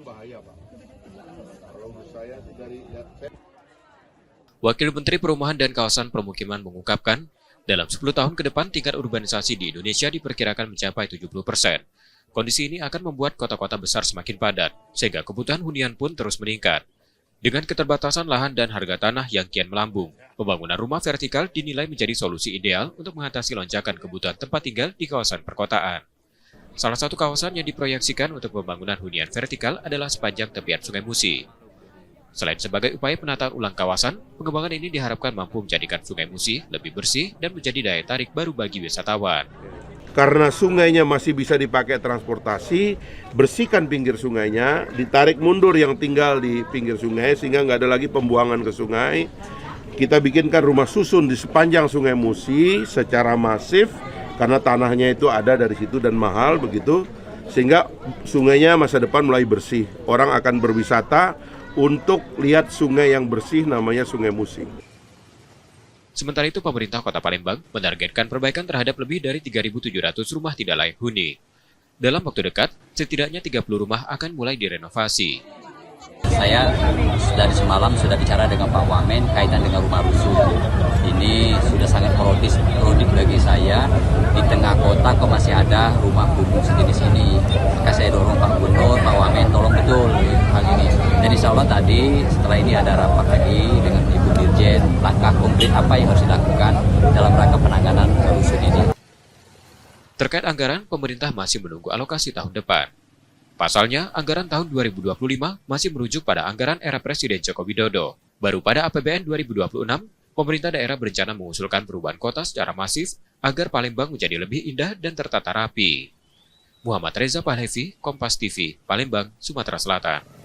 bahaya, Pak. Kalau menurut saya dari Wakil Menteri Perumahan dan Kawasan Permukiman mengungkapkan, dalam 10 tahun ke depan tingkat urbanisasi di Indonesia diperkirakan mencapai 70%. Kondisi ini akan membuat kota-kota besar semakin padat, sehingga kebutuhan hunian pun terus meningkat. Dengan keterbatasan lahan dan harga tanah yang kian melambung, pembangunan rumah vertikal dinilai menjadi solusi ideal untuk mengatasi lonjakan kebutuhan tempat tinggal di kawasan perkotaan. Salah satu kawasan yang diproyeksikan untuk pembangunan hunian vertikal adalah sepanjang tepian Sungai Musi. Selain sebagai upaya penataan ulang kawasan, pengembangan ini diharapkan mampu menjadikan Sungai Musi lebih bersih dan menjadi daya tarik baru bagi wisatawan. karena sungainya masih bisa dipakai transportasi, bersihkan pinggir sungainya, ditarik mundur yang tinggal di pinggir sungai sehingga nggak ada lagi pembuangan ke sungai. Kita bikinkan rumah susun di sepanjang Sungai Musi secara masif karena tanahnya itu ada dari situ dan mahal begitu, sehingga sungainya masa depan mulai bersih. Orang akan berwisata untuk lihat sungai yang bersih, namanya Sungai Musi. Sementara itu, pemerintah Kota Palembang menargetkan perbaikan terhadap lebih dari 3.700 rumah tidak layak huni. Dalam waktu dekat, setidaknya 30 rumah akan mulai direnovasi. Saya dari semalam sudah bicara dengan Pak Wamen kaitan dengan rumah rusuh. Ini sudah sangat kronik bagi saya. Di tengah kota kok masih ada rumah kumuh sejenis ini. Maka saya dorong Pak Gubernur, Pak Wamen, tolong betul hal ini. Dan insya Allah tadi setelah ini ada rapat lagi dengan Ibu Dirjen, langkah konkret apa yang harus dilakukan dalam rangka penanganan rusuh ini. Terkait anggaran, pemerintah masih menunggu alokasi tahun depan. Pasalnya, anggaran tahun 2025 masih merujuk pada anggaran era Presiden Joko Widodo. Baru pada APBN 2026, pemerintah daerah berencana mengusulkan perubahan kota secara masif agar Palembang menjadi lebih indah dan tertata rapi. Muhammad Reza Pahlevi, Kompas TV, Palembang, Sumatera Selatan.